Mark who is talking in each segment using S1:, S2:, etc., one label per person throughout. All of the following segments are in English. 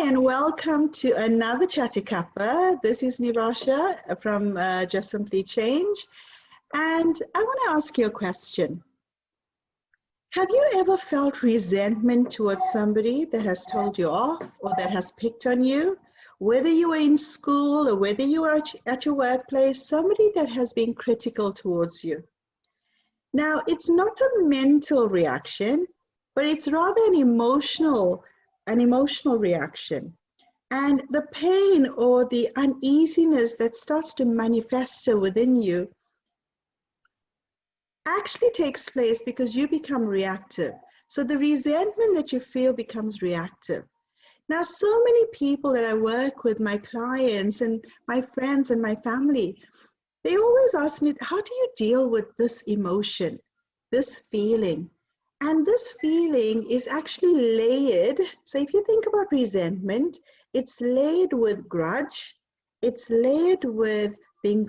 S1: and welcome to another Chatty Cuppa. This is Nirasha from Just Simply Change. And I want to ask you a question. Have you ever felt resentment towards somebody that has told you off or that has picked on you? Whether you were in school or whether you are at your workplace, somebody that has been critical towards you. Now, it's not a mental reaction, but it's rather an emotional reaction. And the pain or the uneasiness that starts to manifest within you actually takes place because you become reactive. So the resentment that you feel becomes reactive. Now, so many people that I work with, my clients and my friends and my family, they always ask me, how do you deal with this emotion, this feeling? And this feeling is actually layered. So if you think about resentment, it's layered with grudge, it's layered with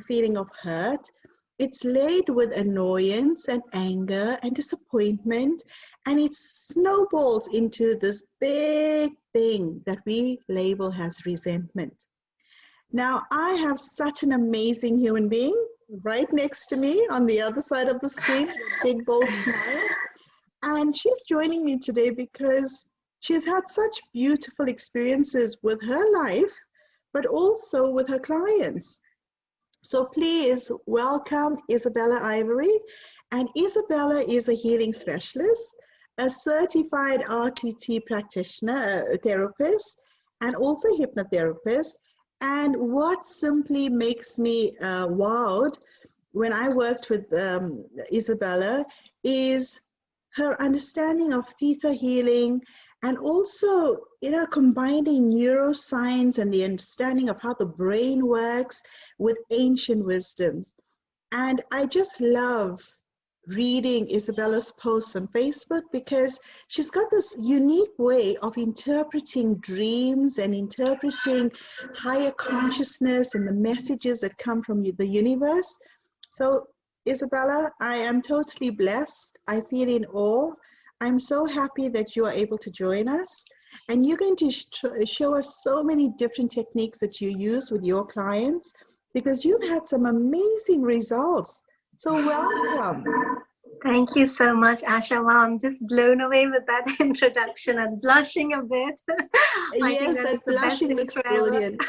S1: feeling of hurt, it's layered with annoyance and anger and disappointment, and it snowballs into this big thing that we label as resentment. Now, I have such an amazing human being right next to me on the other side of the screen, with a big bold smile. And she's joining me today because she's had such beautiful experiences with her life, but also with her clients. So please welcome Isabella Ivory. And Isabella is a healing specialist, a certified RTT practitioner, therapist, and also hypnotherapist. And what simply makes me wowed when I worked with Isabella is her understanding of Theta Healing, and also, combining neuroscience and the understanding of how the brain works with ancient wisdoms. And I just love reading Isabella's posts on Facebook because she's got this unique way of interpreting dreams and interpreting higher consciousness and the messages that come from the universe. So Isabella, I am totally blessed. I feel in awe. I'm so happy that you are able to join us. And you're going to show us so many different techniques that you use with your clients because you've had some amazing results. So welcome.
S2: Thank you so much, Asha. Wow, I'm just blown away with that introduction and blushing a bit.
S1: Yes, that blushing looks brilliant.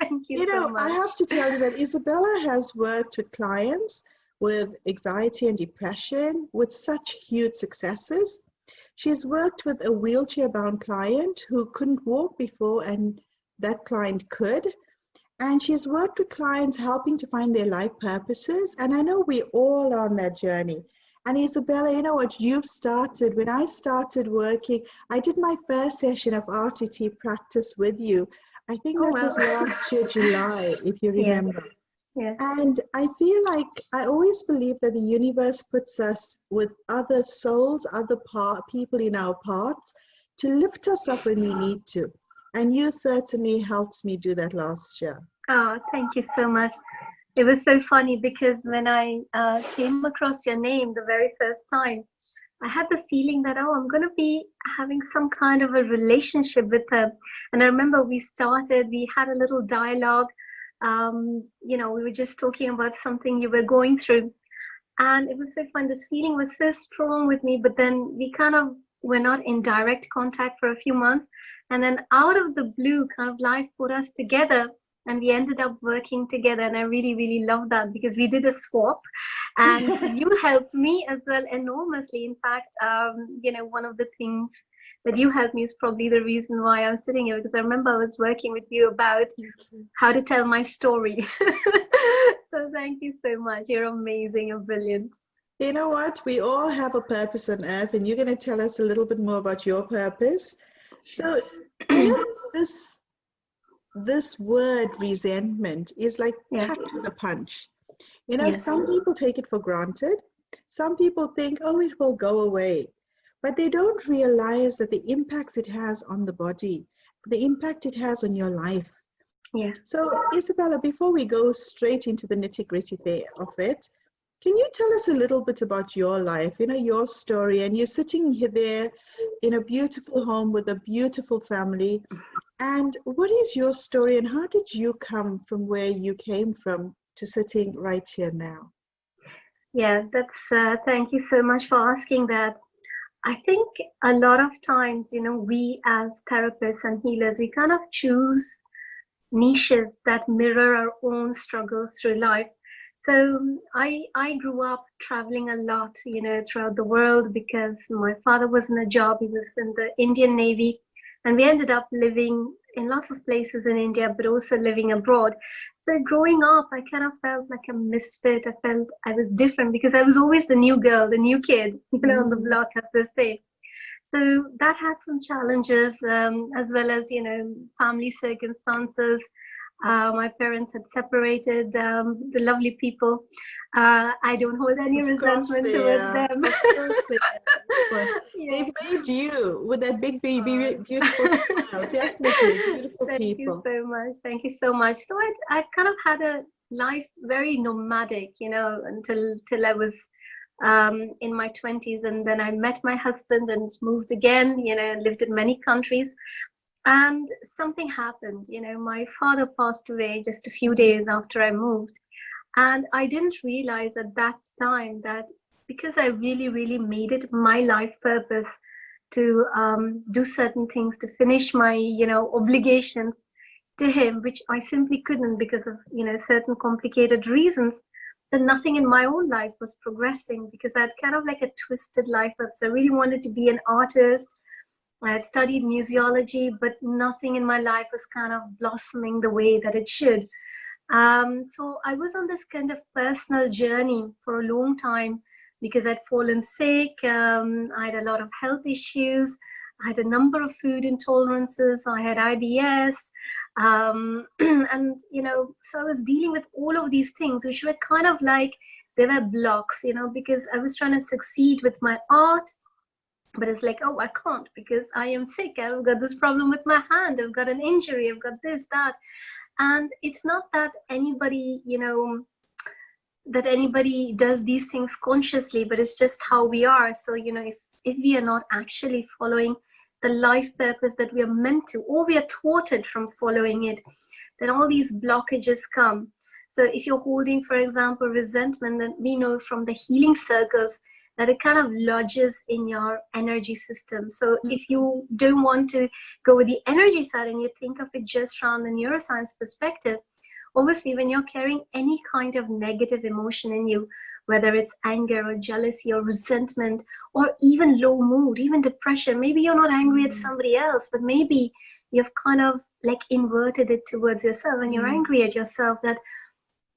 S2: Thank you so much.
S1: I have to tell you that Isabella has worked with clients with anxiety and depression with such huge successes. She's worked with a wheelchair-bound client who couldn't walk before, and that client could. And she's worked with clients helping to find their life purposes. And I know we all are on that journey. And Isabella, you know what, you've started, when I started working, I did my first session of RTT practice with you. I think that was last year, July, if you remember.
S2: Yes. Yes.
S1: And I feel like I always believe that the universe puts us with other souls, other people in our paths to lift us up when we need to. And you certainly helped me do that last year.
S2: Oh, thank you so much. It was so funny because when I came across your name the very first time, I had the feeling that, I'm going to be having some kind of a relationship with her. And I remember we had a little dialogue. We were just talking about something you were going through. And it was so fun. This feeling was so strong with me, but then we kind of were not in direct contact for a few months. And then out of the blue, kind of life put us together. And we ended up working together, and I really, really love that because we did a swap, and you helped me as well enormously. In fact, one of the things that you helped me is probably the reason why I'm sitting here, because I remember I was working with you about how to tell my story. So thank you so much. You're amazing and brilliant.
S1: You know what? We all have a purpose on earth, and you're going to tell us a little bit more about your purpose. So, this word resentment is like packed with a punch. Some people take it for granted. Some people think, it will go away. But they don't realize that the impacts it has on the body, the impact it has on your life.
S2: Yeah.
S1: So Isabella, before we go straight into the nitty-gritty of it, can you tell us a little bit about your life, your story? And you're sitting there in a beautiful home with a beautiful family. And what is your story, and how did you come from where you came from to sitting right here now?
S2: Yeah, that's thank you so much for asking that. I think a lot of times, we as therapists and healers, we kind of choose niches that mirror our own struggles through life. So I grew up traveling a lot, throughout the world because my father was in a job. He was in the Indian Navy, and we ended up living in lots of places in India, but also living abroad. So growing up, I kind of felt like a misfit. I felt I was different because I was always the new girl, the new kid, on the block, as they say. So that had some challenges, as well as, family circumstances. My parents had separated, the lovely people. I don't hold any
S1: Of course
S2: resentment
S1: they
S2: towards
S1: are.
S2: them.
S1: Of course they are. But
S2: Yeah.
S1: they've made you with that big baby, beautiful smile. Definitely, beautiful
S2: Thank you
S1: people.
S2: so much. Thank you so much. So I kind of had a life very nomadic, until till I was in my 20s, and then I met my husband and moved again. Lived in many countries, and something happened. My father passed away just a few days after I moved, and I didn't realize at that time that because I really, really made it my life purpose to do certain things, to finish my, obligations to him, which I simply couldn't because of, certain complicated reasons, that nothing in my own life was progressing because I had kind of like a twisted life purpose. I really wanted to be an artist. I had studied museology, but nothing in my life was kind of blossoming the way that it should. So I was on this kind of personal journey for a long time because I'd fallen sick. I had a lot of health issues. I had a number of food intolerances. I had IBS. And, so I was dealing with all of these things, which were kind of like, they were blocks, because I was trying to succeed with my art. But it's like, oh, I can't because I am sick. I've got this problem with my hand. I've got an injury. I've got this, that. And it's not that anybody, that anybody does these things consciously, but it's just how we are. So, if we are not actually following the life purpose that we are meant to, or we are thwarted from following it, then all these blockages come. So if you're holding, for example, resentment, then we know from the healing circles that it kind of lodges in your energy system. So if you don't want to go with the energy side and you think of it just from the neuroscience perspective, obviously when you're carrying any kind of negative emotion in you, whether it's anger or jealousy or resentment or even low mood, even depression, maybe you're not angry at somebody else, but maybe you've kind of like inverted it towards yourself and you're angry at yourself that,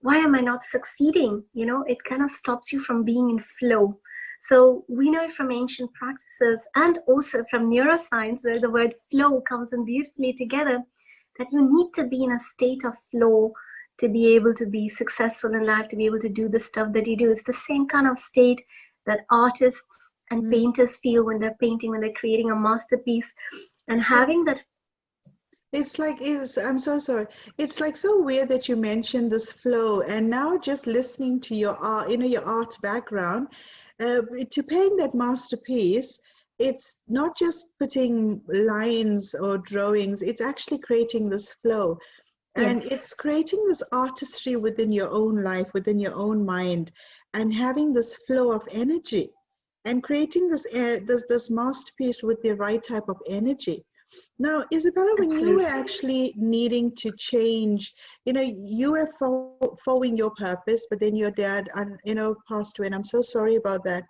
S2: why am I not succeeding? It kind of stops you from being in flow. So we know from ancient practices and also from neuroscience, where the word flow comes in beautifully together, that you need to be in a state of flow to be able to be successful in life, to be able to do the stuff that you do. It's the same kind of state that artists and painters feel when they're painting, when they're creating a masterpiece. And having that,
S1: I'm so sorry. It's like so weird that you mentioned this flow, and now just listening to your art, your art background, to paint that masterpiece, it's not just putting lines or drawings, it's actually creating this flow. And
S2: yes,
S1: it's creating this artistry within your own life, within your own mind, and having this flow of energy and creating this masterpiece with the right type of energy. Now, Isabella, when you were
S2: absolutely.
S1: actually needing to change, you were following your purpose, but then your dad, passed away, and I'm so sorry about that.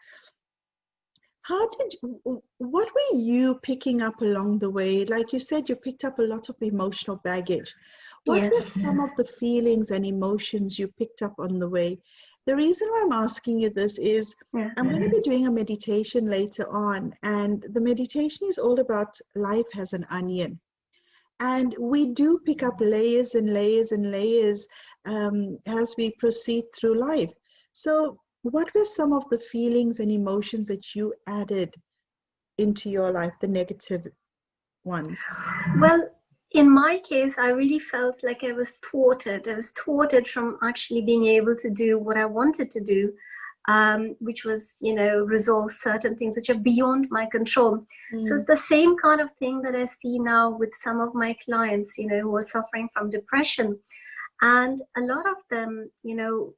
S1: What were you picking up along the way? Like you said, you picked up a lot of emotional baggage. What were
S2: Yes.
S1: some of the feelings and emotions you picked up on the way? The reason why I'm asking you this is
S2: Yeah.
S1: I'm going to be doing a meditation later on, and the meditation is all about life as an onion. And we do pick up layers and layers and layers as we proceed through life. So, what were some of the feelings and emotions that you added into your life, the negative ones?
S2: Well, in my case, I really felt like I was thwarted. I was thwarted from actually being able to do what I wanted to do. which was, resolve certain things which are beyond my control. So it's the same kind of thing that I see now with some of my clients, who are suffering from depression. And a lot of them, we know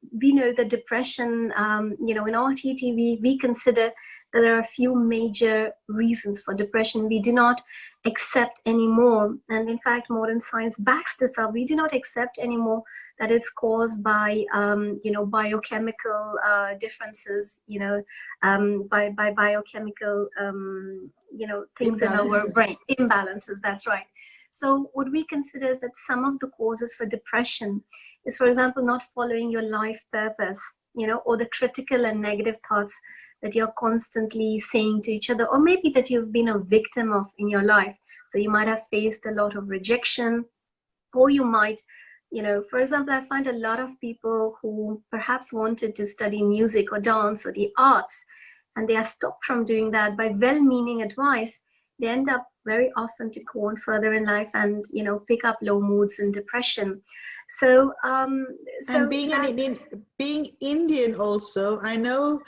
S2: that depression, in RTT, we consider that there are a few major reasons for depression. We do not accept anymore. And in fact, modern science backs this up. We do not accept anymore that it's caused by, biochemical differences, by biochemical, things in our brain, imbalances, that's right. So what we consider is that some of the causes for depression is, for example, not following your life purpose, or the critical and negative thoughts that you're constantly saying to each other, or maybe that you've been a victim of in your life. So you might have faced a lot of rejection, or you might, for example, I find a lot of people who perhaps wanted to study music or dance or the arts, and they are stopped from doing that by well-meaning advice. They end up very often to go on further in life and, pick up low moods and depression. So,
S1: and being Indian also, I know,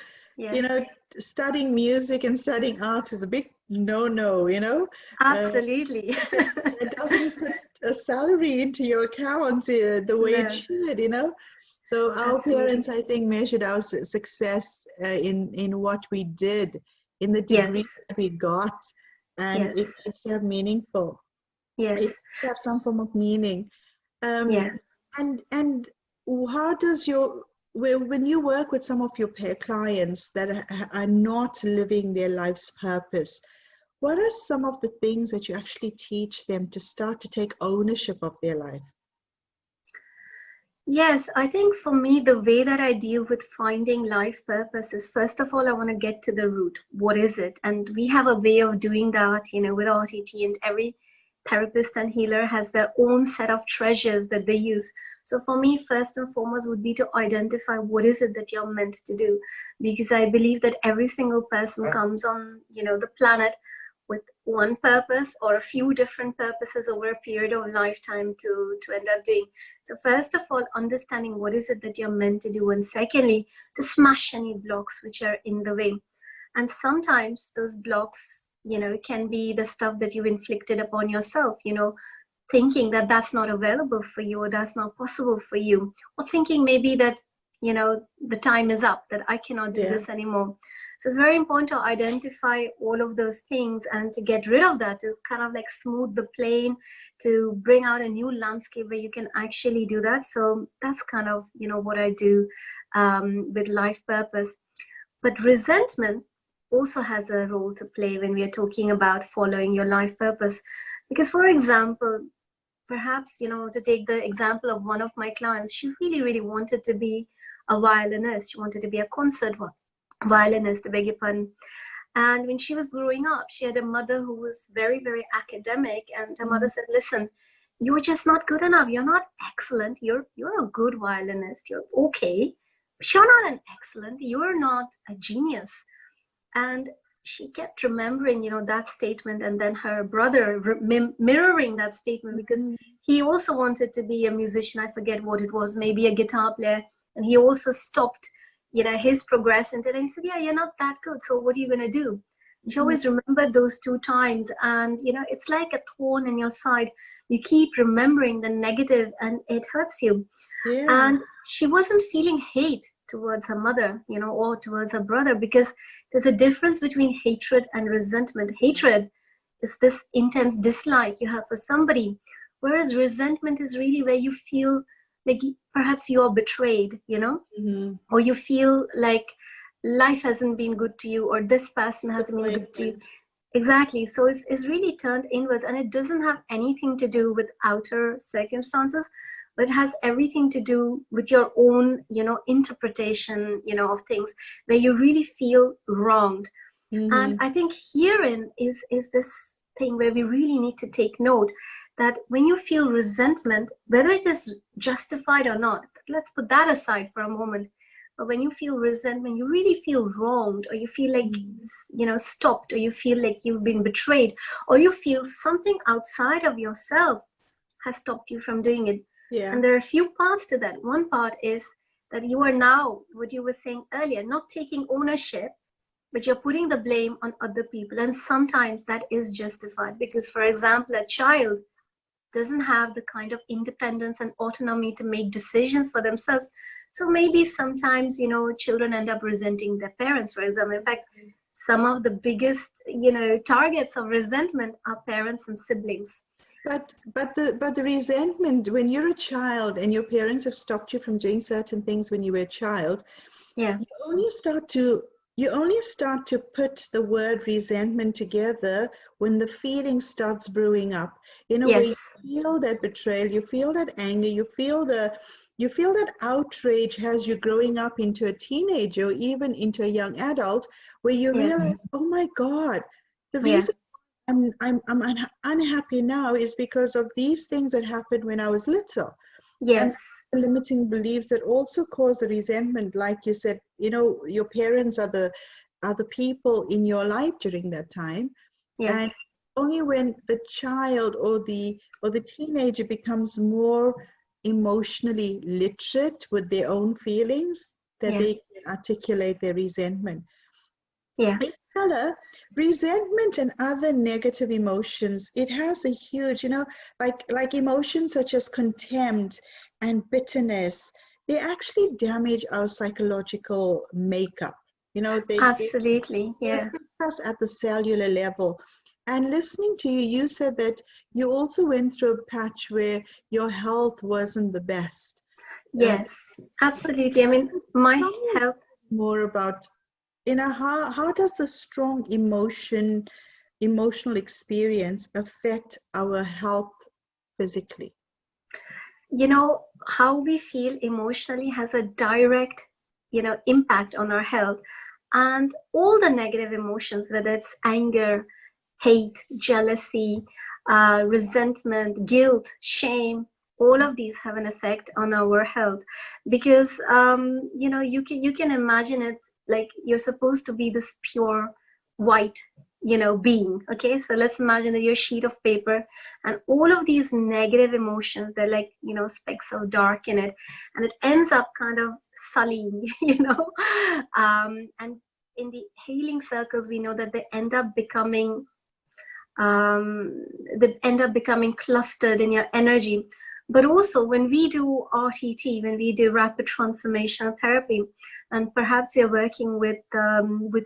S1: studying music and studying arts is a big no.
S2: Absolutely.
S1: It doesn't put a salary into your account the way it should, So our parents, I think, measured our success in what we did, in the degree that we got, and it needs to have meaningful. It needs to have some form of meaning. And how does when you work with some of your clients that are not living their life's purpose, what are some of the things that you actually teach them to start to take ownership of their life?
S2: Yes, I think for me, the way that I deal with finding life purpose is, first of all, I want to get to the root. What is it? And we have a way of doing that, with RTT, and every therapist and healer has their own set of treasures that they use. So for me, first and foremost would be to identify what is it that you're meant to do. Because I believe that every single person comes on, the planet with one purpose or a few different purposes over a period of lifetime to end up doing. So first of all, understanding what is it that you're meant to do. And secondly, to smash any blocks which are in the way. And sometimes those blocks, can be the stuff that you've inflicted upon yourself, thinking that that's not available for you, or that's not possible for you, or thinking maybe that, the time is up, that I cannot do this anymore. So it's very important to identify all of those things and to get rid of that, to kind of like smooth the plane, to bring out a new landscape where you can actually do that. So that's kind of, what I do with life purpose. But resentment also has a role to play when we are talking about following your life purpose. Because, for example, perhaps, to take the example of one of my clients, she really, really wanted to be a violinist. She wanted to be a concert violinist, I beg your pardon. And when she was growing up, she had a mother who was very, very academic. And her mother said, listen, you're just not good enough. You're not excellent. You're a good violinist. You're okay. But you're not an excellent. You're not a genius. And she kept remembering, that statement, and then her brother mirroring that statement, because he also wanted to be a musician. I forget what it was, maybe a guitar player. And he also stopped, his progress into it. And he said, yeah, you're not that good. So what are you going to do? And she always remembered those two times. And, it's like a thorn in your side. You keep remembering the negative and it hurts you. Yeah. And she wasn't feeling hate towards her mother, or towards her brother, because there's a difference between hatred and resentment. Hatred is this intense dislike you have for somebody, whereas resentment is really where you feel like perhaps you are betrayed, or you feel like life hasn't been good to you, or this person hasn't been good to you. Exactly. So it's really turned inwards, and it doesn't have anything to do with outer circumstances, but it has everything to do with your own, interpretation, of things, where you really feel wronged. And I think herein is this thing where we really need to take note that when you feel resentment, whether it is justified or not, let's put that aside for a moment. But when you feel resentment, you really feel wronged, or you feel like, stopped, or you feel like you've been betrayed, or you feel something outside of yourself has stopped you from doing it. Yeah. And there are a few parts to that. One part is that you are now, what you were saying earlier, not taking ownership, but you're putting the blame on other people. And sometimes that is justified because, for example, a child doesn't have the kind of independence and autonomy to make decisions for themselves. So maybe sometimes, you know, children end up resenting their parents, for example. In fact, some of the biggest, you know, targets of resentment are parents and siblings.
S1: But the resentment, when you're a child and your parents have stopped you from doing certain things when you were a child,
S2: yeah,
S1: you only start to put the word resentment together when the feeling starts brewing up. In a way, you feel that betrayal, you feel that anger, you feel that outrage as you're growing up into a teenager or even into a young adult, where you realize, oh my God, the reason I'm unhappy now is because of these things that happened when I was little. And the limiting beliefs that also cause the resentment, like you said, you know, your parents are the people in your life during that time. And only when the child or the teenager becomes more emotionally literate with their own feelings that they can articulate their resentment. Isabella, resentment and other negative emotions, it has a huge, you know, like emotions such as contempt and bitterness, they actually damage our psychological makeup. You know, they
S2: absolutely,
S1: affect us at the cellular level. And listening to you, you said that you also went through a patch where your health wasn't the best.
S2: Yes, absolutely. I mean, my health.
S1: More about, you know, how does the strong emotional experience affect our health physically?
S2: You know, how we feel emotionally has a direct, you know, impact on our health. And all the negative emotions, whether it's anger, hate, jealousy, resentment, guilt, shame, all of these have an effect on our health. Because you know, you can imagine it like you're supposed to be this pure white, you know, being. Okay, so let's imagine that you're a sheet of paper, and all of these negative emotions, they're like, you know, specks of dark in it, and it ends up kind of sullying, you know. And in the healing circles, we know that they end up becoming clustered in your energy. But also when we do RTT, when we do rapid transformational therapy, and perhaps you're working with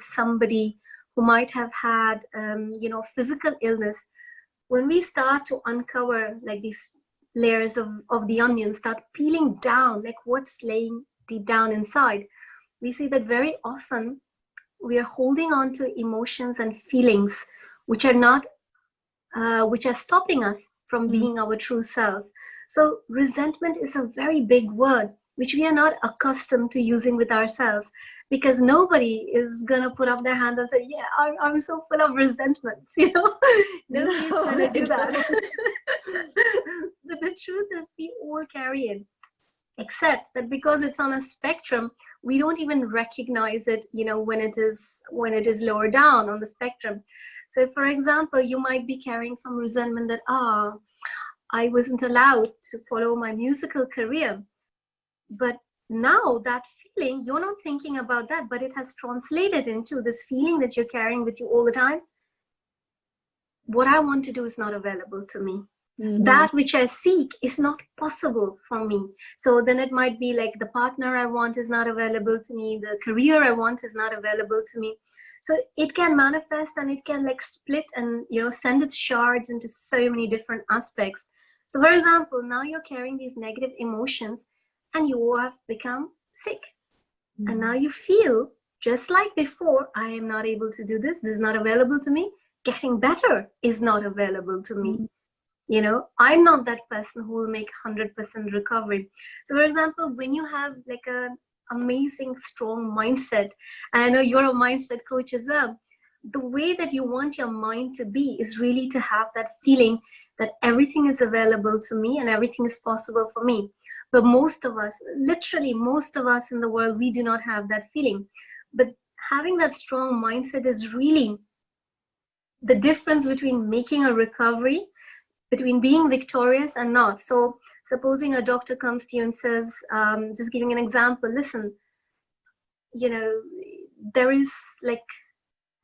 S2: somebody who might have had you know, physical illness, when we start to uncover like these layers of the onion, start peeling down like what's laying deep down inside, we see that very often we are holding on to emotions and feelings which are not which are stopping us from being our true selves. So resentment is a very big word which we are not accustomed to using with ourselves, because nobody is gonna put up their hand and say, yeah, I'm so full of resentments, you know. Nobody's gonna do that. But the truth is we all carry it, except that because it's on a spectrum, we don't even recognize it, you know, when it is lower down on the spectrum. So for example, you might be carrying some resentment that I wasn't allowed to follow my musical career. But now that feeling, you're not thinking about that, but it has translated into this feeling that you're carrying with you all the time. What I want to do is not available to me. That which I seek is not possible for me. So then it might be like the partner I want is not available to me, the career I want is not available to me. So it can manifest and it can like split and, you know, send its shards into so many different aspects. So for example, now you're carrying these negative emotions and you have become sick. And now you feel just like before, I am not able to do this. This is not available to me. Getting better is not available to me. You know, I'm not that person who will make 100% recovery. So for example, when you have like an amazing, strong mindset, and I know you're a mindset coach as well, the way that you want your mind to be is really to have that feeling that everything is available to me and everything is possible for me. But most of us, literally most of us in the world, we do not have that feeling. But having that strong mindset is really the difference between making a recovery, between being victorious and not. So Supposing a doctor comes to you and says, just giving an example, listen, you know, there is like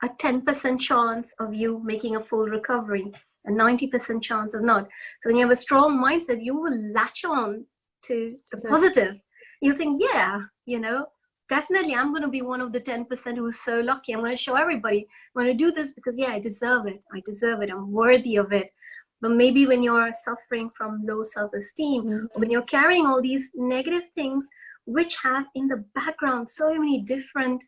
S2: a 10% chance of you making a full recovery, a 90% chance of not. So when you have a strong mindset, you will latch on to the positive. You think, yeah, you know, definitely I'm going to be one of the 10% who's so lucky. I'm going to show everybody, I'm going to do this because, yeah, I deserve it. I deserve it. I'm worthy of it. But maybe when you're suffering from low self-esteem, when you're carrying all these negative things, which have in the background so many different,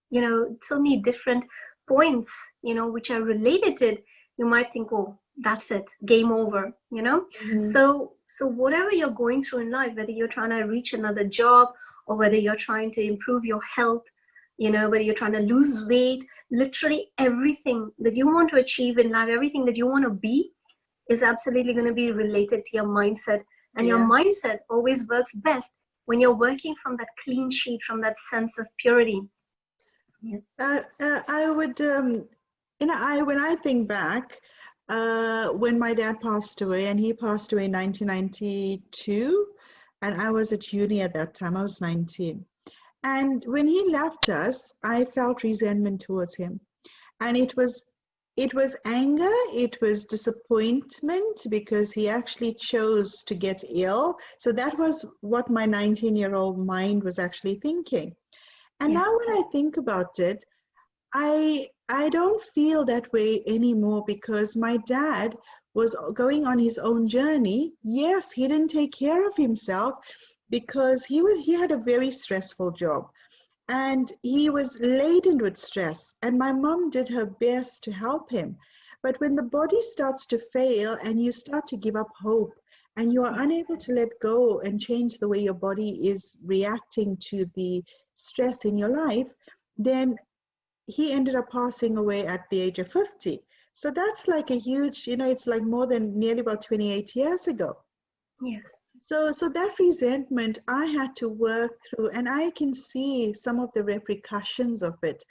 S2: you know, so many different points, you know, which are related, you might think, oh, that's it, game over, you know. So whatever you're going through in life, whether you're trying to reach another job or whether you're trying to improve your health, you know, whether you're trying to lose weight, literally everything that you want to achieve in life, everything that you want to be, is absolutely going to be related to your mindset. And your mindset always works best when you're working from that clean sheet, from that sense of purity.
S1: I would, you know, when I think back, when my dad passed away, and he passed away in 1992, and I was at uni at that time, I was 19. And when he left us, I felt resentment towards him. And it was anger, it was disappointment, because he actually chose to get ill. So that was what my 19-year-old mind was actually thinking. And now when I think about it, I don't feel that way anymore, because my dad was going on his own journey. Yes, he didn't take care of himself because he had a very stressful job, and he was laden with stress, and my mom did her best to help him. But when the body starts to fail and you start to give up hope, and you are unable to let go and change the way your body is reacting to the stress in your life, then he ended up passing away at the age of 50. So that's like a huge, you know, it's like more than nearly about 28 years ago.
S2: Yes.
S1: So that resentment I had to work through, and I can see some of the repercussions of it,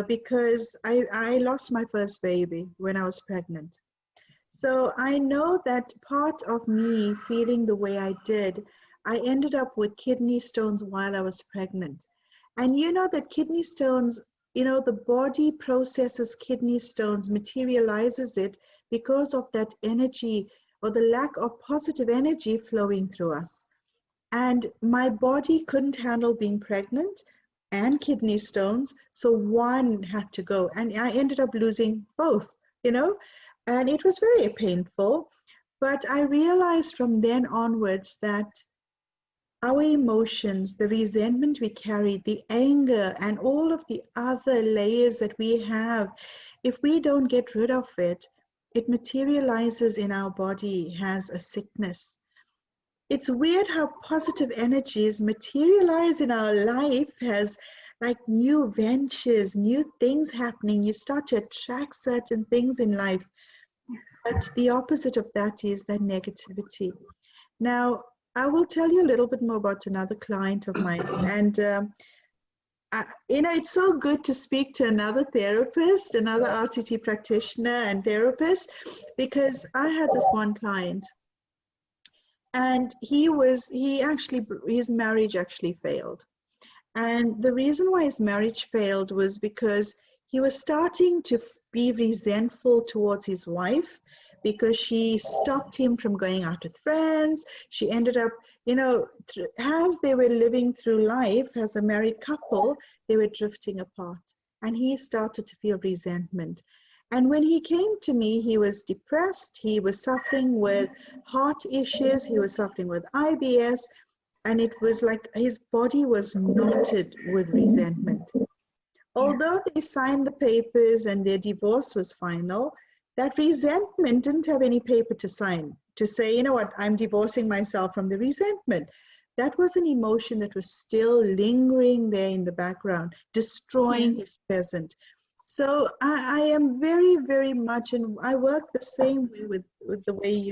S1: because I lost my first baby when I was pregnant. So I know that part of me feeling the way I did, I ended up with kidney stones while I was pregnant. And you know that kidney stones, you know, the body processes kidney stones, materializes it because of that energy or the lack of positive energy flowing through us. And my body couldn't handle being pregnant and kidney stones, so one had to go. And I ended up losing both, you know, and it was very painful. But I realized from then onwards that our emotions, the resentment we carry, the anger, and all of the other layers that we have, if we don't get rid of it, it materializes in our body as a sickness. It's weird how positive energies materialize in our life as like new ventures, new things happening. You start to attract certain things in life. But the opposite of that is that negativity. Now, I will tell you a little bit more about another client of mine. And, you know, it's so good to speak to another therapist, another RTT practitioner and therapist, because I had this one client, and his marriage actually failed. And the reason why his marriage failed was because he was starting to be resentful towards his wife, because she stopped him from going out with friends. She ended up, you know, as they were living through life as a married couple, they were drifting apart. And he started to feel resentment. And when he came to me, he was depressed. He was suffering with heart issues. He was suffering with IBS. And it was like his body was knotted with resentment. Although they signed the papers and their divorce was final, that resentment didn't have any paper to sign to say, you know what, I'm divorcing myself from the resentment. That was an emotion that was still lingering there in the background, destroying his present. So I am very, very much, and I work the same way with the way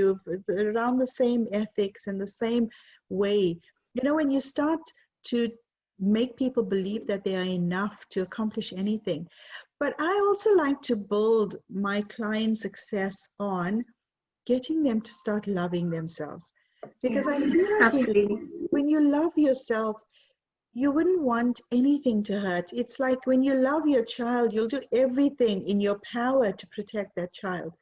S1: around the same ethics and the same way. You know, when you start to make people believe that they are enough to accomplish anything. But I also like to build my client success on getting them to start loving themselves. Because
S2: Yes,
S1: I feel like
S2: absolutely.
S1: when you love yourself, you wouldn't want anything to hurt. It's like when you love your child, you'll do everything in your power to protect that child.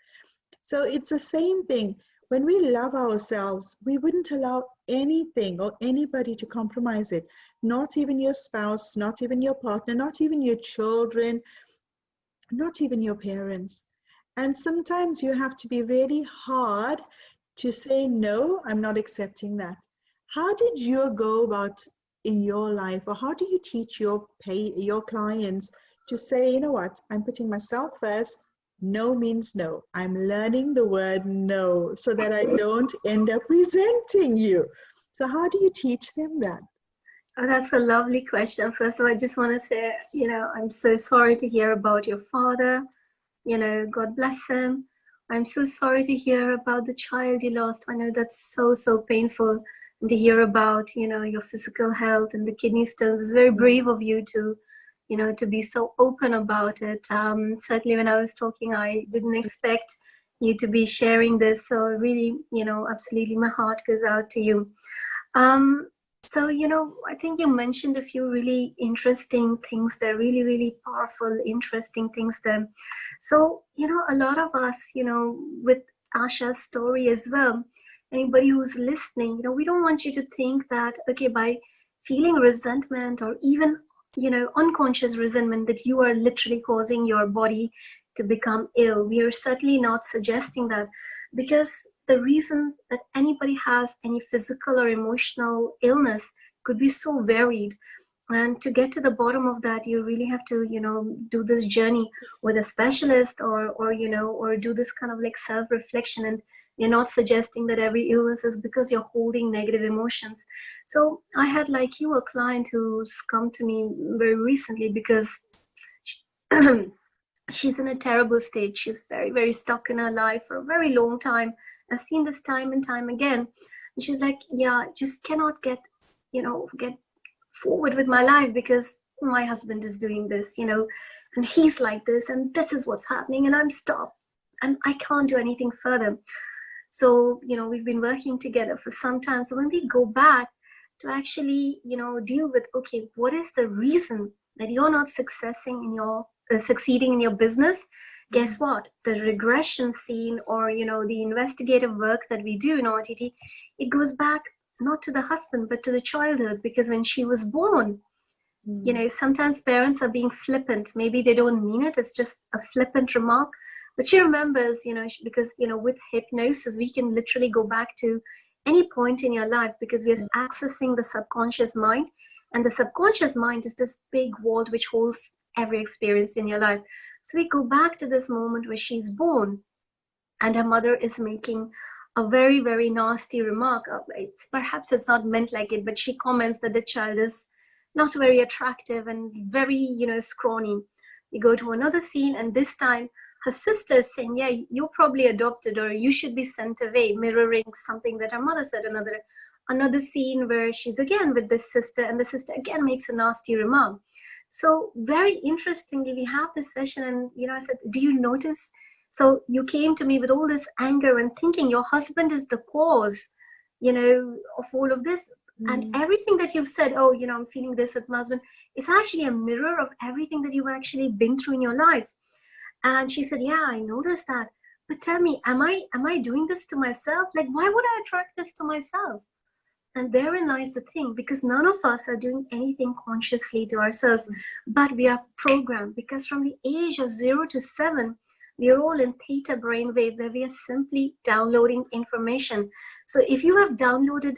S1: So it's the same thing. When we love ourselves, we wouldn't allow anything or anybody to compromise it. Not even your spouse, not even your partner, not even your children, not even your parents. And sometimes you have to be really hard to say, no, I'm not accepting that. How did you go about in your life, or how do you teach your clients to say, you know what, I'm putting myself first. No means no. I'm learning the word no so that I don't end up resenting you. So how do you teach them that?
S2: Oh, that's a lovely question. First of all, I just want to say, I'm so sorry to hear about your father. God bless him. I'm so sorry to hear about the child you lost. I know that's so, so painful. And to hear about, your physical health and the kidney stones. It's very brave of you to be so open about it. Certainly when I was talking, I didn't expect you to be sharing this. So really, absolutely my heart goes out to you. So, I think you mentioned a few really interesting things there, really, really powerful, interesting things there. So, a lot of us, with Asha's story as well, anybody who's listening, we don't want you to think that, okay, by feeling resentment or even, unconscious resentment, that you are literally causing your body to become ill. We are certainly not suggesting that, because the reason that anybody has any physical or emotional illness could be so varied. And to get to the bottom of that, you really have to, do this journey with a specialist, or do this kind of like self-reflection. And you're not suggesting that every illness is because you're holding negative emotions. So I had, like you, a client who's come to me very recently because she's in a terrible state. She's very, very stuck in her life for a very long time. I've seen this time and time again. And she's like, yeah, just cannot get forward with my life because my husband is doing this, and he's like this, and this is what's happening, and I'm stuck, and I can't do anything further. So, we've been working together for some time. So when we go back to actually, deal with, okay, what is the reason that you're not succeeding in your business? Guess what? The regression scene, or, the investigative work that we do in RTT, it goes back not to the husband, but to the childhood, because when she was born, sometimes parents are being flippant. Maybe they don't mean it. It's just a flippant remark. But she remembers, because, with hypnosis, we can literally go back to any point in your life, because we are accessing the subconscious mind. And the subconscious mind is this big vault which holds every experience in your life. So we go back to this moment where she's born and her mother is making a very, very nasty remark. Perhaps it's not meant like it, but she comments that the child is not very attractive and very, scrawny. We go to another scene, and this time her sister is saying, yeah, you're probably adopted, or you should be sent away, mirroring something that her mother said. Another scene where she's again with this sister, and the sister again makes a nasty remark. So very interestingly, we have this session, and I said, do you notice? So you came to me with all this anger and thinking your husband is the cause, of all of this. And everything that you've said, oh, I'm feeling this with my husband, it's actually a mirror of everything that you've actually been through in your life. And she said, yeah, I noticed that. But tell me, am I doing this to myself? Like, why would I attract this to myself? And therein lies the thing, because none of us are doing anything consciously to ourselves, but we are programmed, because from the age of 0 to 7, we are all in theta brainwave, where we are simply downloading information. So if you have downloaded,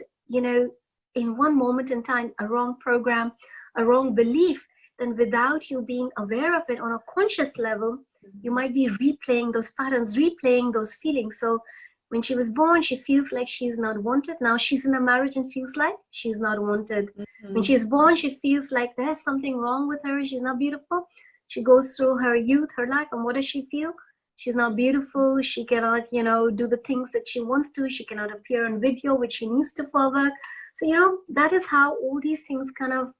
S2: in one moment in time, a wrong program, a wrong belief, then without you being aware of it on a conscious level, you might be replaying those patterns, replaying those feelings. So when she was born, she feels like she's not wanted. Now she's in a marriage and feels like she's not wanted. When she's born, she feels like there's something wrong with her. She's not beautiful. She goes through her youth, her life, and what does she feel? She's not beautiful. She cannot, do the things that she wants to. She cannot appear on video, which she needs to forward. So, that is how all these things kind of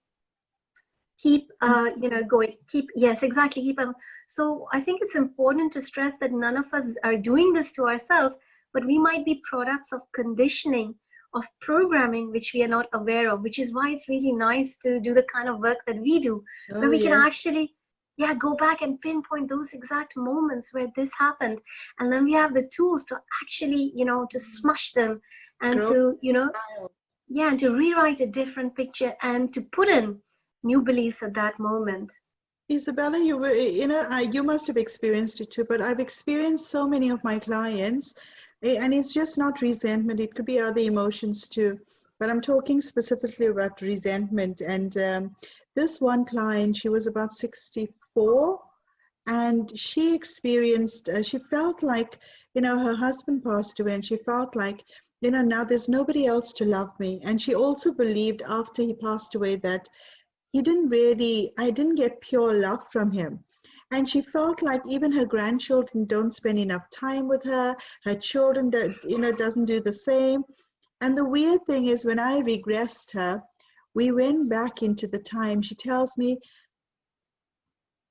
S2: keep, going. Yes, exactly. So I think it's important to stress that none of us are doing this to ourselves, but we might be products of conditioning of programming which we are not aware of, which is why it's really nice to do the kind of work that we do,
S1: Oh,
S2: where we can
S1: yes.
S2: actually go back and pinpoint those exact moments where this happened, and then we have the tools to actually to smush them and
S1: Grow
S2: to
S1: child.
S2: and to rewrite a different picture and to put in new beliefs at that moment.
S1: Isabella, you must have experienced it too, but I've experienced so many of my clients, and it's just not resentment. It could be other emotions too, but I'm talking specifically about resentment. And this one client, she was about 64, and she experienced, she felt like, her husband passed away, and she felt like, now there's nobody else to love me. And she also believed after he passed away that I didn't get pure love from him. And she felt like even her grandchildren don't spend enough time with her. Her children, doesn't do the same. And the weird thing is, when I regressed her, we went back into the time. She tells me,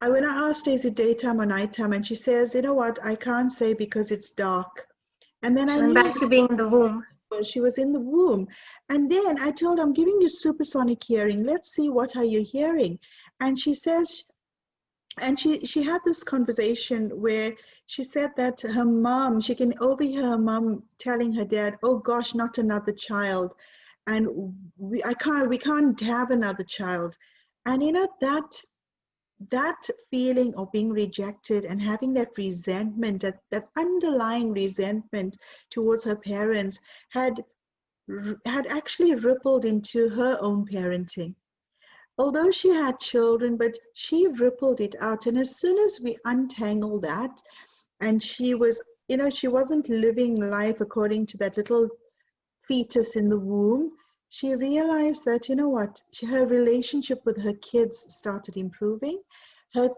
S1: when I asked her, is it daytime or nighttime? And she says, you know what, I can't say because it's dark. And then
S2: She
S1: I
S2: went
S1: knew
S2: back to being in the womb.
S1: she was in the womb. And then I told her, I'm giving you supersonic hearing. Let's see, what are you hearing? And she says, and she had this conversation where she said that her mom, she can overhear her mom telling her dad, oh gosh, not another child. And we can't have another child. And that feeling of being rejected and having that resentment, that underlying resentment towards her parents had actually rippled into her own parenting. Although she had children, but she rippled it out. And as soon as we untangled that, and she was, she wasn't living life according to that little fetus in the womb, she realized that, her relationship with her kids started improving. Her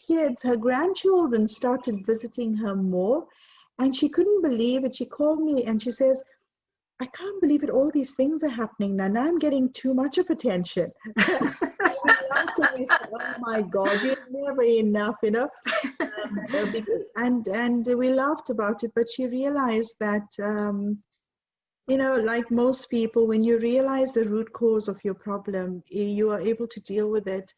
S1: kids, her grandchildren started visiting her more, and she couldn't believe it. She called me and she says, I can't believe it, all these things are happening now. Now I'm getting too much of attention. And we laughed and we said, oh my God, you're never enough, and we laughed about it, but she realized that, like most people, when you realize the root cause of your problem, you are able to deal with it.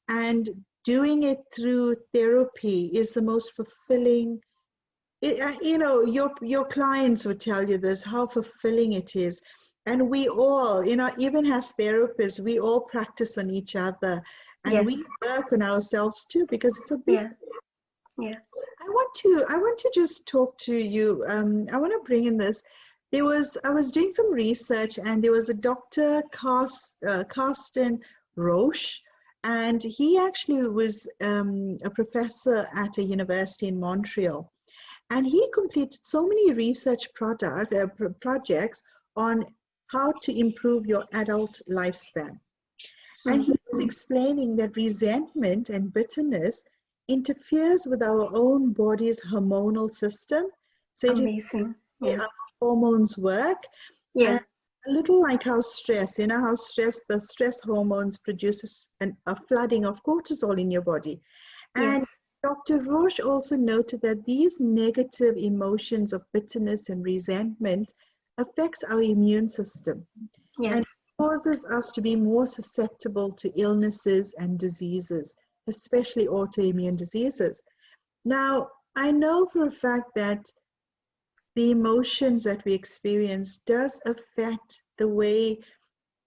S1: And doing it through therapy is the most fulfilling. Your clients would tell you this, how fulfilling it is. And we all, even as therapists, we all practice on each other, and we work on ourselves too, because it's a big.
S2: Yeah.
S1: I want to just talk to you. I want to bring in this. I was doing some research, and there was a Dr. Carsten Roche, and he actually was a professor at a university in Montreal. And he completed so many research projects on how to improve your adult lifespan. And he was explaining that resentment and bitterness interferes with our own body's hormonal system. So
S2: Amazing.
S1: our hormones work.
S2: Yeah.
S1: And a little like how stress, how the stress hormones produces a flooding of cortisol in your body. And Dr. Roche also noted that these negative emotions of bitterness and resentment affects our immune system and causes us to be more susceptible to illnesses and diseases, especially autoimmune diseases. Now, I know for a fact that the emotions that we experience does affect the way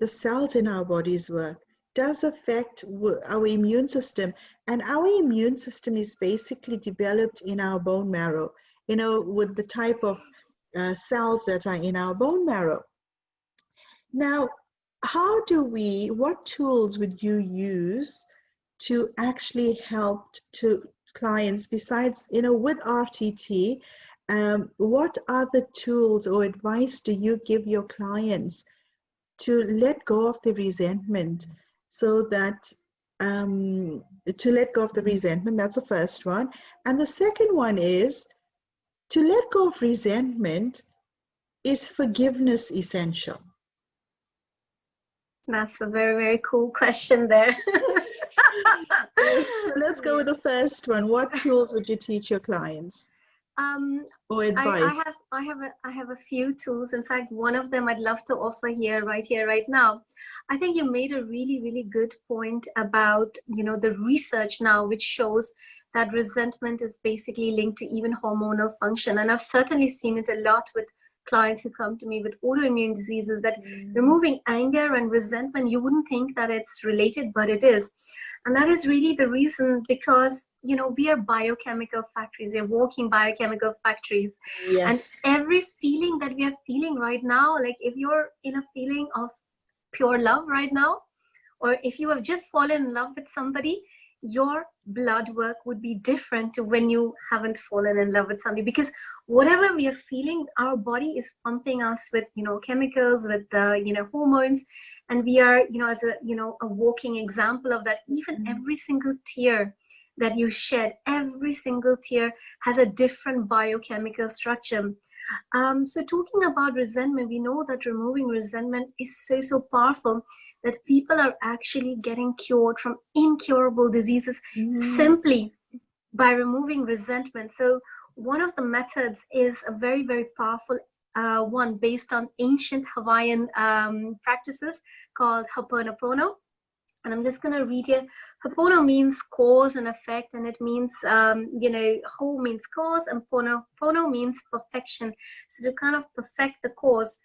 S1: the cells in our bodies work, does affect our immune system. And our immune system is basically developed in our bone marrow, with the type of cells that are in our bone marrow. Now, what tools would you use to actually help to clients besides, with RTT? What other tools or advice do you give your clients to let go of the resentment, so that to let go of the resentment? That's the first one. And the second one is, to let go of resentment, is forgiveness essential?
S2: That's a very, very cool question there.
S1: So let's go with the first one. What tools would you teach your clients? or advice?
S2: I have a few tools. In fact, one of them I'd love to offer here, right now. I think you made a really, really good point about, the research now, which shows that resentment is basically linked to even hormonal function. And I've certainly seen it a lot with clients who come to me with autoimmune diseases, that removing anger and resentment, you wouldn't think that it's related, but it is. And that is really the reason, because, we are biochemical factories. We're walking biochemical factories.
S1: Yes.
S2: And every feeling that we are feeling right now, like if you're in a feeling of pure love right now, or if you have just fallen in love with somebody, your blood work would be different to when you haven't fallen in love with somebody, because whatever we are feeling, our body is pumping us with, chemicals, with hormones, and we are, as a walking example of that. Even every single tear that you shed, every single tear has a different biochemical structure. So talking about resentment, we know that removing resentment is so powerful, that people are actually getting cured from incurable diseases simply by removing resentment. So one of the methods is a very, very powerful one based on ancient Hawaiian practices called Ho'oponopono. And I'm just going to read here. Ho'opono means cause and effect, and it means, Ho means cause, and Pono means perfection. So to kind of perfect the cause.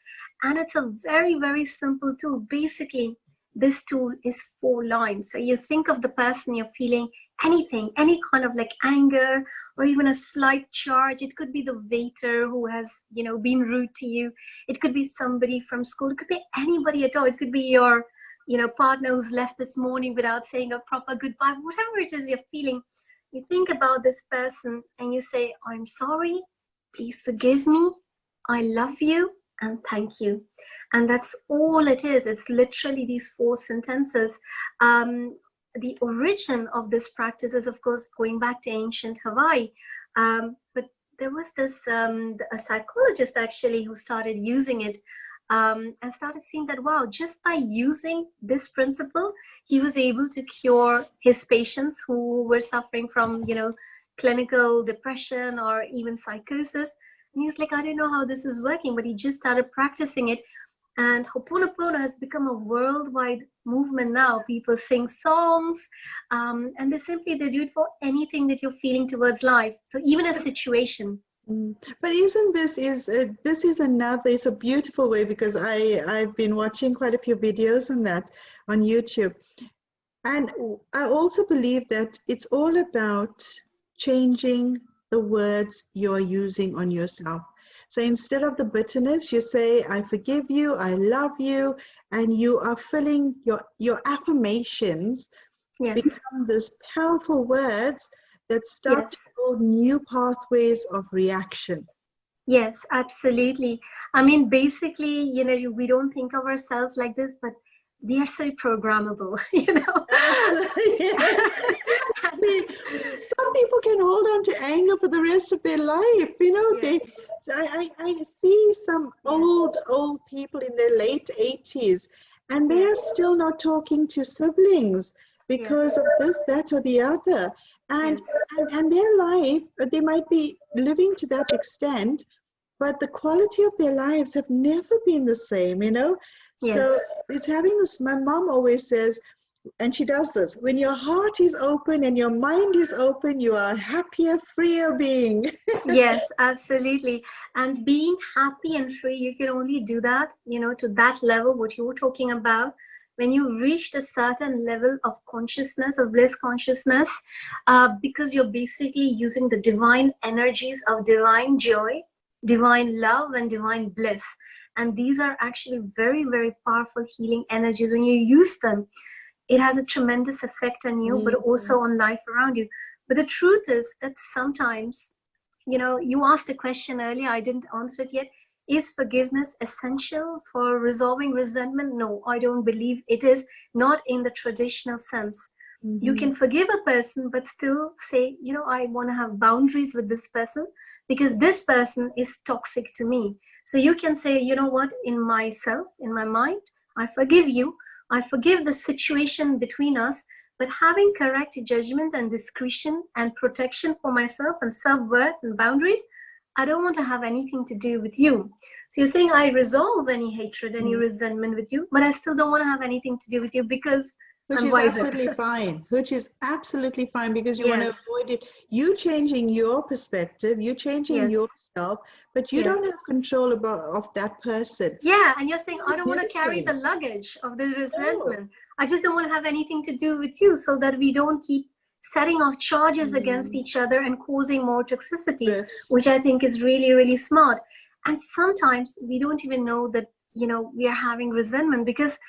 S2: And it's a very, very simple tool. Basically, this tool is 4 lines. So you think of the person, you're feeling anything, any kind of like anger, or even a slight charge. It could be the waiter who has, been rude to you. It could be somebody from school. It could be anybody at all. It could be your, partner who's left this morning without saying a proper goodbye. Whatever it is you're feeling, you think about this person and you say, I'm sorry, please forgive me, I love you, and thank you. And that's all it is. It's literally these 4 sentences. The origin of this practice is, of course, going back to ancient Hawaii. But there was this a psychologist actually who started using it and started seeing that, wow, just by using this principle, he was able to cure his patients who were suffering from, clinical depression or even psychosis. And he was like, I don't know how this is working, but he just started practicing it. And Ho'oponopono has become a worldwide movement now. People sing songs, and they do it for anything that you're feeling towards life. So even a situation.
S1: But isn't this is a beautiful way, because I've been watching quite a few videos on that on YouTube. And I also believe that it's all about changing the words you're using on yourself. So instead of the bitterness, you say, I forgive you, I love you, and you are filling your affirmations become these powerful words that start to build new pathways of reaction.
S2: Yes, absolutely. I mean, basically, we don't think of ourselves like this, but we are so programmable,
S1: Absolutely, yes. Some people can hold on to anger for the rest of their life. I see some old people in their late 80s, and they are still not talking to siblings because of this, that, or the other. And their life, they might be living to that extent, but the quality of their lives have never been the same, So it's having this, my mom always says, and she does this, when your heart is open and your mind is open, you are a happier, freer being.
S2: Yes, absolutely. And being happy and free, you can only do that, to that level, what you were talking about, when you reached a certain level of consciousness, of bliss consciousness, because you're basically using the divine energies of divine joy, divine love, and divine bliss. And these are actually very, very powerful healing energies. When you use them, it has a tremendous effect on you, but also on life around you. But the truth is that sometimes, you asked a question earlier, I didn't answer it yet. Is forgiveness essential for resolving resentment? No, I don't believe it is, not in the traditional sense. You can forgive a person, but still say, I want to have boundaries with this person because this person is toxic to me. So you can say, what, in myself, in my mind, I forgive you. I forgive the situation between us, but having correct judgment and discretion and protection for myself and self-worth and boundaries, I don't want to have anything to do with you. So you're saying I resolve any hatred, any resentment with you, but I still don't want to have anything to do with you because
S1: which
S2: I'm
S1: is
S2: wiser.
S1: absolutely fine, which is absolutely fine, because you want
S2: Yeah.
S1: to avoid it. You changing your perspective, you changing
S2: Yes.
S1: yourself, but you
S2: Yeah.
S1: don't have control of that person.
S2: Yeah, and you're saying, I don't want to carry the
S1: Beautiful.
S2: luggage of the
S1: No.
S2: resentment. I just don't want to have anything to do with you, so that we don't keep setting off charges against each other and causing more toxicity,
S1: Drifts.
S2: which I think is really, really smart. And sometimes we don't even know that, we are having resentment because,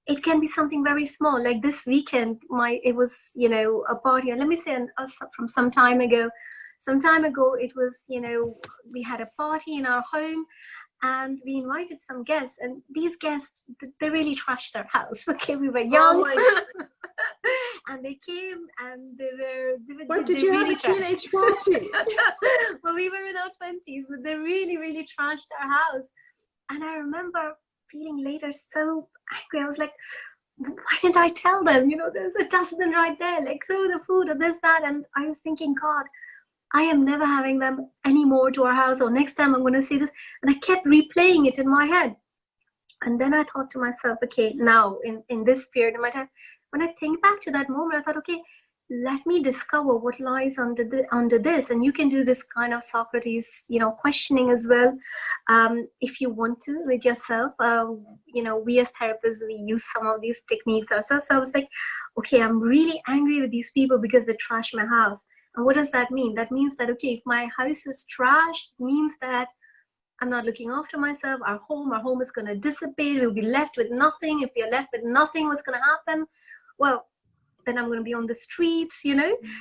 S2: it can be something very small. Like this weekend, it was, a party. And let me say, from some time ago, it was, we had a party in our home, and we invited some guests, and these guests, they really trashed our house. Okay, we were young.
S1: Oh my.
S2: And they came, and
S1: What, did
S2: they
S1: you have
S2: really
S1: a teenage party?
S2: well, we were in our 20s, but they really, really trashed our house. And I remember feeling later so angry. I was like, why didn't I tell them? There's a dustbin right there, like throw the food or this, that. And I was thinking, God, I am never having them anymore to our house, or next time I'm going to see this. And I kept replaying it in my head. And then I thought to myself, okay, now in this period in my time, when I think back to that moment, I thought, okay, let me discover what lies under this. And you can do this kind of Socrates, questioning as well, if you want to, with yourself. We as therapists, we use some of these techniques ourselves. So I was like, okay, I'm really angry with these people because they trash my house. And what does that mean? That means that, okay, if my house is trashed, it means that I'm not looking after myself. Our home is going to dissipate. We'll be left with nothing. If we're left with nothing, what's going to happen? Well, then I'm going to be on the streets,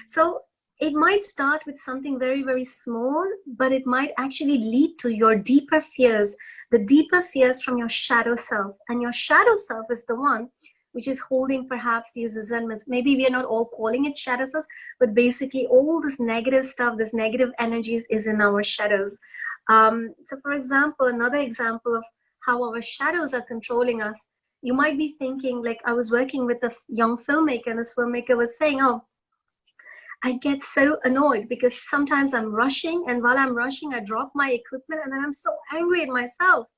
S2: So it might start with something very, very small, but it might actually lead to your deeper fears, the deeper fears from your shadow self. And your shadow self is the one which is holding perhaps these resentments. Maybe we are not all calling it shadow self, but basically all this negative stuff, this negative energies is in our shadows. So for example, another example of how our shadows are controlling us, you might be thinking, like I was working with a young filmmaker, and this filmmaker was saying, oh, I get so annoyed because sometimes I'm rushing, and while I'm rushing, I drop my equipment, and then I'm so angry at myself.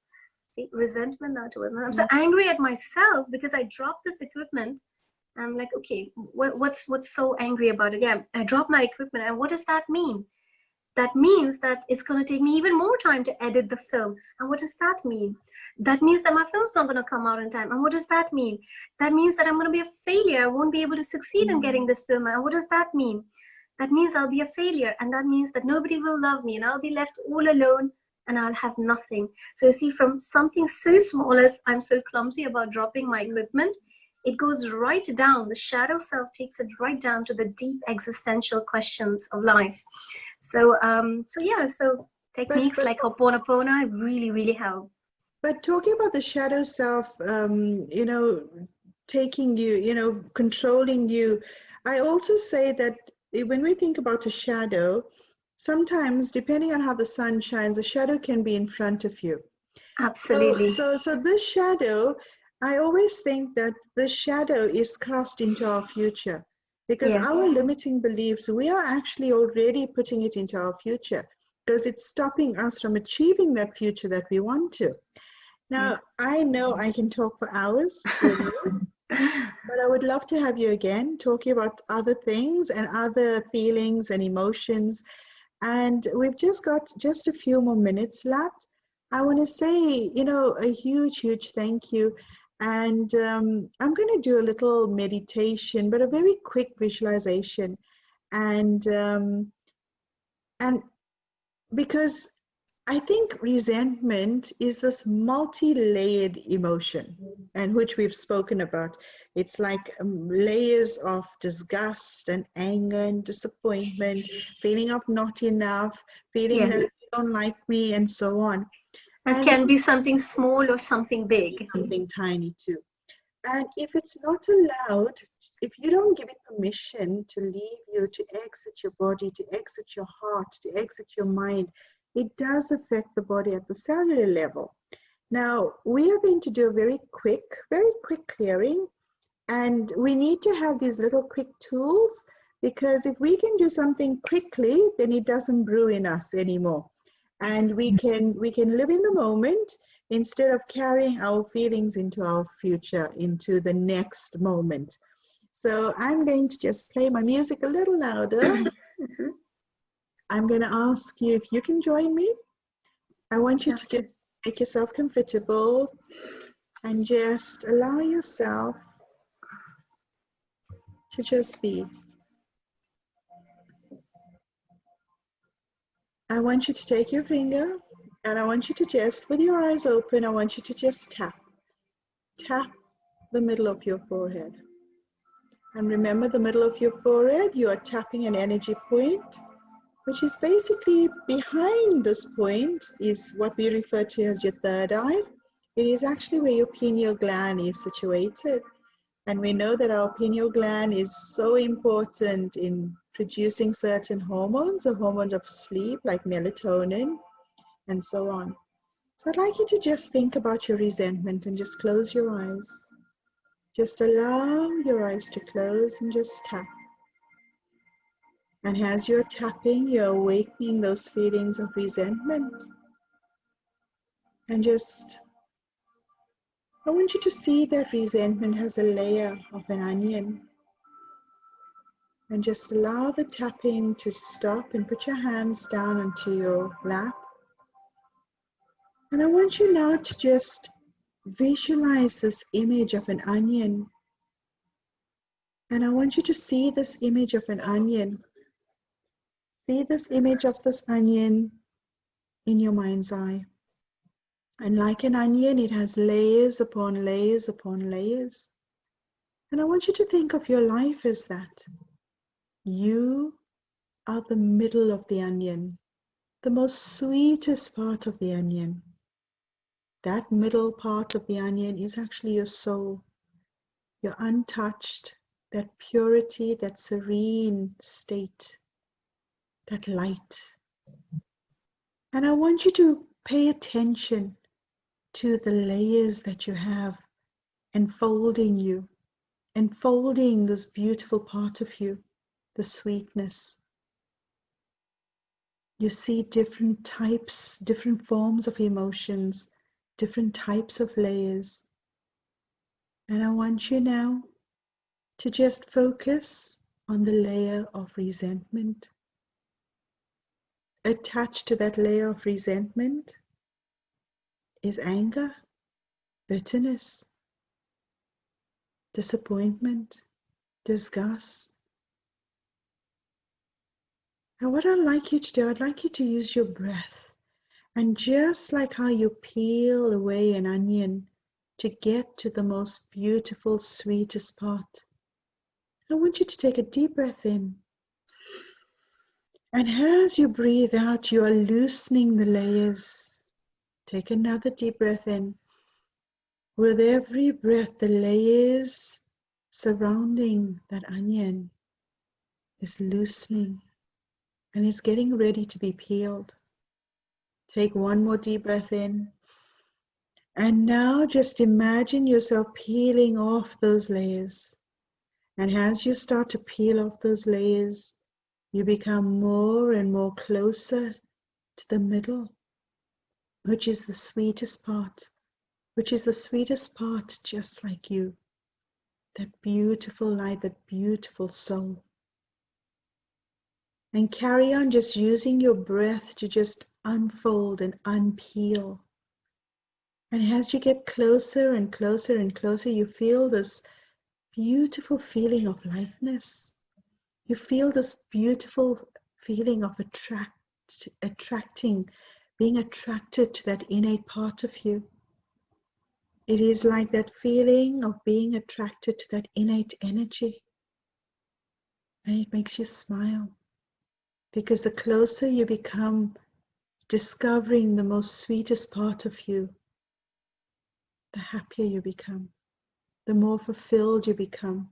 S2: See, resentment now towards me. I'm so angry at myself because I dropped this equipment. I'm like, okay, what's so angry about it? Yeah, I dropped my equipment, and what does that mean? That means that it's going to take me even more time to edit the film. And what does that mean? That means that my film's not going to come out in time. And what does that mean? That means that I'm going to be a failure. I won't be able to succeed in getting this film. And what does that mean? That means I'll be a failure. And that means that nobody will love me. And I'll be left all alone, and I'll have nothing. So you see, from something so small as I'm so clumsy about dropping my equipment, it goes right down. The shadow self takes it right down to the deep existential questions of life. So, so techniques like Ho'oponopono really, really help.
S1: But talking about the shadow self, taking you, controlling you, I also say that when we think about a shadow, sometimes depending on how the sun shines, a shadow can be in front of you.
S2: Absolutely.
S1: So this shadow, I always think that the shadow is cast into our future, because our limiting beliefs, we are actually already putting it into our future, because it's stopping us from achieving that future that we want to. Now, I know I can talk for hours with you, but I would love to have you again talking about other things and other feelings and emotions. And we've just got just a few more minutes left. I want to say, a huge, huge thank you. And I'm going to do a little meditation, but a very quick visualization. And because I think resentment is this multi-layered emotion, and which we've spoken about. It's like layers of disgust and anger and disappointment, feeling of not enough, feeling that you don't like me, and so on.
S2: And can be something small or something big.
S1: Something tiny too. And if it's not allowed, if you don't give it permission to leave you, to exit your body, to exit your heart, to exit your mind, it does affect the body at the cellular level. Now, we are going to do a very quick clearing, and we need to have these little quick tools, Because if we can do something quickly, then it doesn't brew in us anymore. And we can live in the moment instead of carrying our feelings into our future, into the next moment. So I'm going to just play my music a little louder. I'm going to ask you if you can join me. I want you to just make yourself comfortable and just allow yourself to just be. I want you to take your finger and I want you to just, with your eyes open, I want you to just tap the middle of your forehead. And remember, the middle of your forehead, you are tapping an energy point, which is basically behind this point is what we refer to as your third eye. It is actually where your pineal gland is situated. And we know that our pineal gland is so important in producing certain hormones, the hormones of sleep like melatonin and so on. So I'd like you to just think about your resentment and just close your eyes. Just allow your eyes to close and just tap. And as you're tapping, you're awakening those feelings of resentment. And just, I want you to see that resentment has a layer of an onion. And just allow the tapping to stop and put your hands down onto your lap. And I want you now to just visualize this image of an onion. And I want you to see this image of an onion. See this image of this onion in your mind's eye. And like an onion, it has layers upon layers upon layers. And I want you to think of your life as that. You are the middle of the onion, the most sweetest part of the onion. That middle part of the onion is actually your soul. You're untouched, that purity, that serene state, that light. And I want you to pay attention to the layers that you have enfolding you, enfolding this beautiful part of you, the sweetness. You see different types, different forms of emotions, different types of layers. And I want you now to just focus on the layer of resentment. Attached to that layer of resentment is anger, bitterness, disappointment, disgust. And what I'd like you to do, I'd like you to use your breath. And just like how you peel away an onion to get to the most beautiful, sweetest part, I want you to take a deep breath in. And as you breathe out, you are loosening the layers. Take another deep breath in. With every breath, the layers surrounding that onion is loosening and it's getting ready to be peeled. Take one more deep breath in. And now just imagine yourself peeling off those layers. And as you start to peel off those layers, you become more and more closer to the middle, which is the sweetest part, just like you. That beautiful light, that beautiful soul. And carry on just using your breath to just unfold and unpeel. And as you get closer and closer and closer, you feel this beautiful feeling of lightness. You feel this beautiful feeling of being attracted to that innate part of you. It is like that feeling of being attracted to that innate energy. And it makes you smile. Because the closer you become discovering the most sweetest part of you, the happier you become, the more fulfilled you become,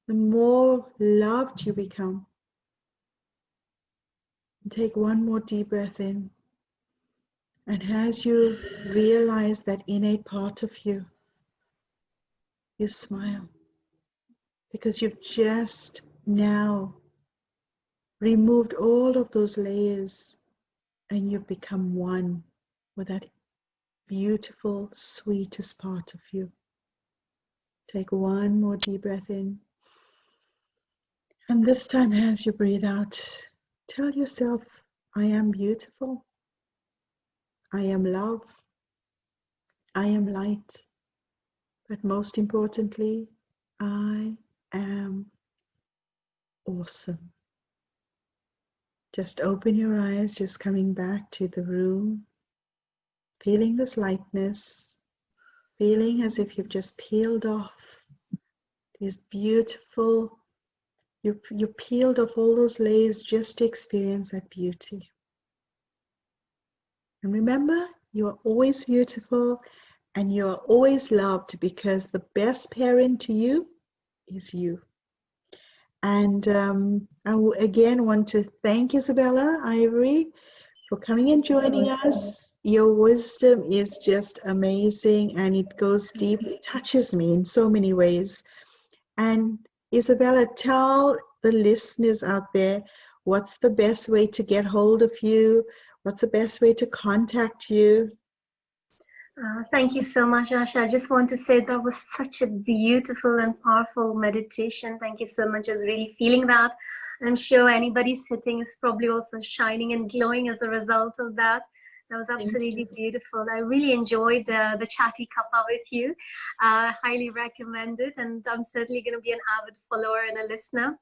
S1: the more loved you become. And take one more deep breath in. And as you realize that innate part of you, you smile. Because you've just now removed all of those layers, and you've become one with that beautiful, sweetest part of you. Take one more deep breath in. And this time, as you breathe out, tell yourself, I am beautiful. I am love. I am light. But most importantly, I am awesome. Just open your eyes, just coming back to the room, feeling this lightness, feeling as if you've just peeled off these beautiful, you peeled off all those layers just to experience that beauty. And remember, you are always beautiful and you are always loved, because the best parent to you is you. And I again want to thank Isabella Ivory for coming and joining us. Your wisdom is just amazing, and it goes deep. It touches me in so many ways. And Isabella, tell the listeners out there, what's the best way to get hold of you? What's the best way to contact you?
S2: Thank you so much, Asha. I just want to say that was such a beautiful and powerful meditation. Thank you so much. I was really feeling that. I'm sure anybody sitting is probably also shining and glowing as a result of that. That was absolutely beautiful. I really enjoyed the chatty cuppa with you. Highly recommend it. And I'm certainly going to be an avid follower and a listener.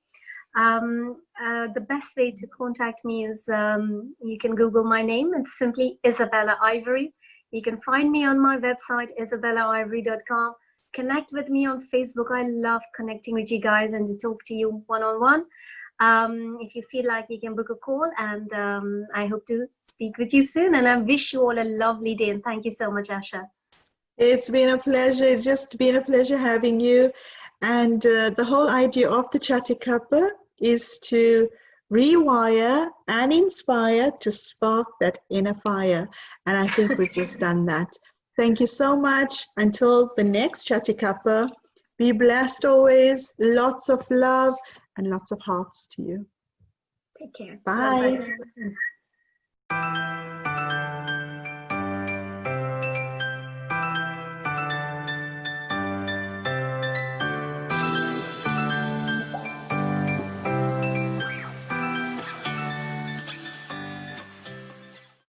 S2: The best way to contact me is you can Google my name. It's simply Isabella Ivory. You can find me on my website, isabellaivory.com. Connect with me on Facebook. I love connecting with you guys and to talk to you one-on-one. If you feel like you can book a call, and I hope to speak with you soon. And I wish you all a lovely day. And thank you so much, Asha.
S1: It's been a pleasure. It's just been a pleasure having you. And the whole idea of the Chatty Cuppa is to rewire and inspire to spark that inner fire. And I think we've just done that. Thank you so much. Until the next Chatty Cuppa, be blessed always. Lots of love and lots of hearts to you.
S2: Take care.
S1: Bye.
S2: Bye-bye.